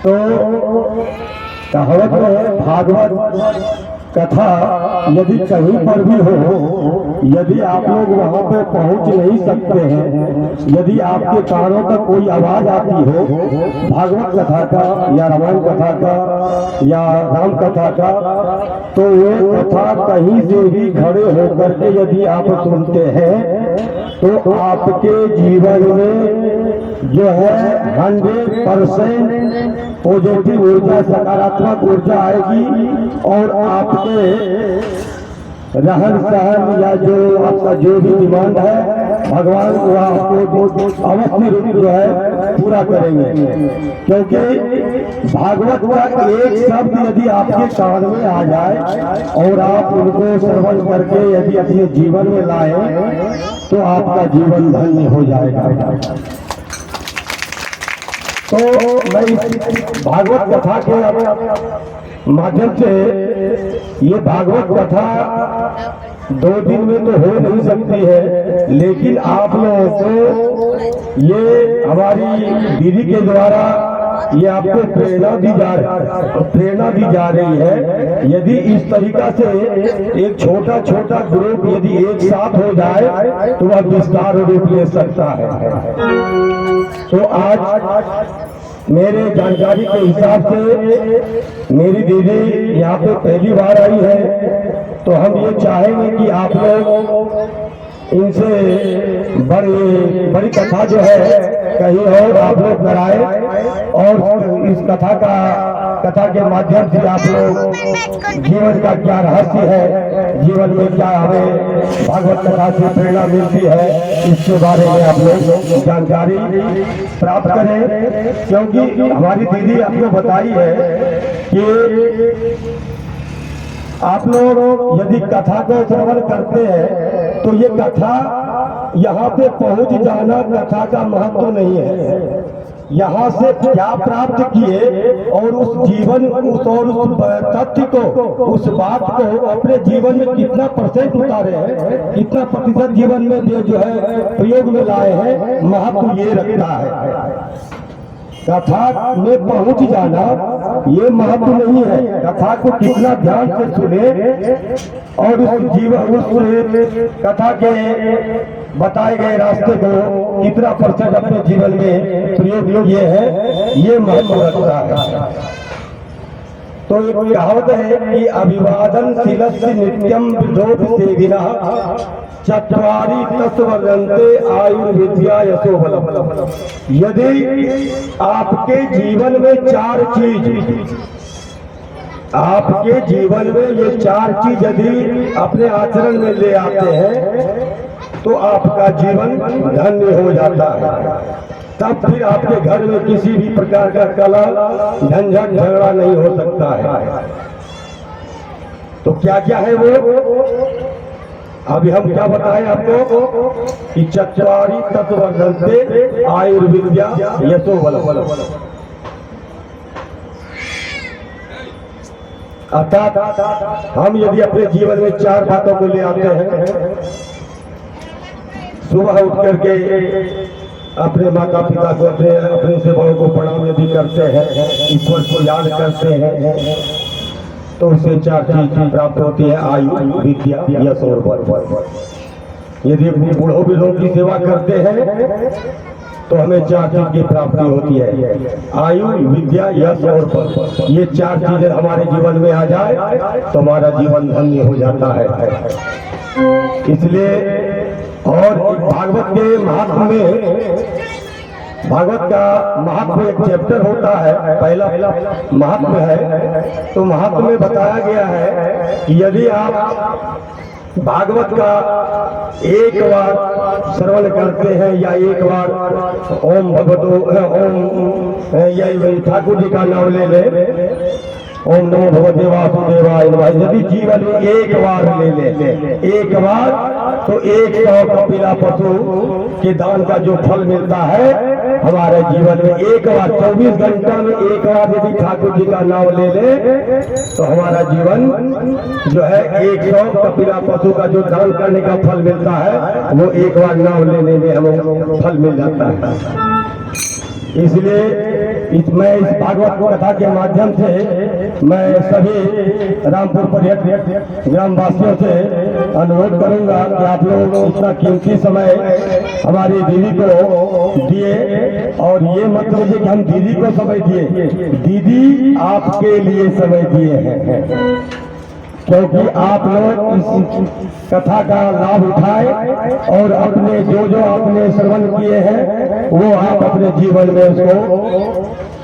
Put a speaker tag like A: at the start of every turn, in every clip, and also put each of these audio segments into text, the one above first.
A: तो कहावत में भागवत कथा यदि कहीं पर भी हो, यदि आप लोग वहां पे पहुंच नहीं सकते हैं, यदि आपके कानों तक कोई आवाज आती हो भागवत कथा का या रामायण कथा का या राम कथा का, तो वो कथा कहीं से भी खड़े होकर के यदि आप सुनते हैं तो आपके जीवन में जो है 100% पॉजिटिव ऊर्जा, सकारात्मक ऊर्जा आएगी और आपके रहन सहन या जो आपका जो भी डिमांड है भगवान वो आपको अवश्य रूप जो है पूरा करेंगे। क्योंकि भागवत का एक शब्द यदि आपके कान में आ जाए और आप उनको श्रवण करके यदि अपने जीवन में लाए तो आपका जीवन धन्य हो जाएगा। तो मैं इस भागवत कथा के माध्यम से, ये भागवत कथा 2 दिन में तो हो नहीं सकती है, लेकिन आप लोगों को ये हमारी दीदी के द्वारा ये आपको प्रेरणा दी जा रही है। यदि इस तरीका से एक छोटा छोटा ग्रुप यदि एक साथ हो जाए तो वह विस्तार रूप ले सकता है। तो आज मेरे जानकारी के हिसाब से मेरी दीदी यहाँ पे पहली बार आई है, तो हम ये चाहेंगे कि आप लोग इनसे बड़ी कथा जो है कहीं और आप लोग कराए और इस कथा के माध्यम से आप लोग जीवन का क्या रहस्य है, जीवन में क्या हमें भागवत कथा से प्रेरणा मिलती है, इसके बारे में आप लोग जानकारी प्राप्त करें। क्योंकि हमारी दीदी आपको बताई है कि आप लोग यदि कथा को श्रवण करते हैं तो ये कथा यहाँ पे पहुंच जाना कथा का महत्व नहीं है, यहाँ से क्या प्राप्त किए और उस जीवन उस तथ्य को, उस बात को अपने जीवन में कितना % उतारे हैं, कितना प्रतिशत जीवन में जो है प्रयोग में लाए हैं, महत्व ये रखता है। कथा में पहुंच जाना ये महत्व नहीं है, कथा को कितना ध्यान से सुने और उस कथा के बताए गए रास्ते को कितना % अपने जीवन में प्रयोग किए हैं, ये महत्व रखता है। तो एक कहावत है कि अभिवादन शीलस्य नित्यम विदोष सेविना चत्वारि तत्वर्धन्ते आयुर्विद्या यशो बलम। यदि आपके जीवन में 4 चीज, आपके जीवन में ये 4 चीज यदि अपने आचरण में ले आते हैं तो आपका जीवन धन्य हो जाता है। तब फिर आपके घर में किसी भी प्रकार का कला झंझट झगड़ा नहीं हो सकता है। तो क्या क्या है वो अभी हम क्या बताएं आपको कि चत्वारि तत्वर्धन्ते आयुर्विद्या यशो बलम। अर्थात हम यदि अपने जीवन में 4 बातों को ले आते हैं, सुबह उठ करके अपने माता पिता को, अपने से बड़ों को प्रणाम यदि करते हैं, ईश्वर को याद करते हैं, तो उससे 4 चीज प्राप्त होती है, आयु, विद्या, यश और बल। यदि अपने बूढ़ों बुजुर्गों की सेवा करते हैं तो हमें 4 चीज की प्राप्ति होती है, आयु, विद्या, यश और बल। ये 4 चीजें हमारे जीवन में आ जाए तो हमारा जीवन धन्य हो जाता है। इसलिए और भागवत के महात्म में, भागवत का महात्म एक चैप्टर होता है, पहला महात्म है। तो महात्म में बताया गया है कि यदि आप भागवत का एक बार श्रवण करते हैं या एक बार ओम भगवतो ओम या ठाकुर जी का नाम ले ले, ओम नमो भगवते वासुदेवाय नमः, यदि जीवन में एक बार ले ले, एक बार, तो 100 कपिला पशु के दान का जो फल मिलता है हमारे जीवन में, एक बार 24 घंटा में एक बार यदि ठाकुर जी का नाम ले ले तो हमारा जीवन जो है 100 कपिला पशु का जो दान करने का फल मिलता है वो एक बार नाम लेने में हमें फल मिल जाता है। इसलिए मैं इस भागवत कथा के माध्यम से मैं सभी रामपुर पर्यटक ग्रामवासियों से अनुरोध करूंगा कि आप लोग इतना कीमती समय हमारी दीदी को दिए, और ये मत समझिए कि हम दीदी को समय दिए, दीदी आपके लिए समय दिए हैं, क्योंकि आप लोग इस कथा का लाभ उठाए और अपने जो आपने श्रवण किए हैं वो आप अपने जीवन में उसको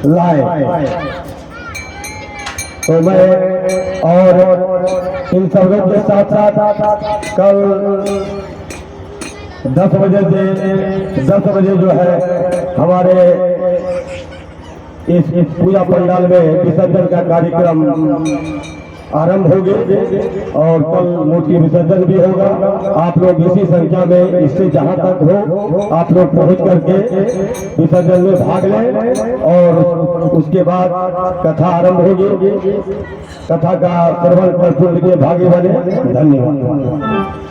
A: लाए। तो मैं और इन सब लोग के साथ साथ कल 10 बजे जो है हमारे इस पूजा पंडाल में विसर्जन का कार्यक्रम आरंभ हो गए और कल मूर्ति विसर्जन भी होगा। आप लोग इसी संख्या में इससे जहां तक हो आप लोग पहुंच करके विसर्जन में भाग लें और उसके बाद कथा आरंभ होगी। कथा का श्रवण कर पुण्य के भागी बने। धन्यवाद।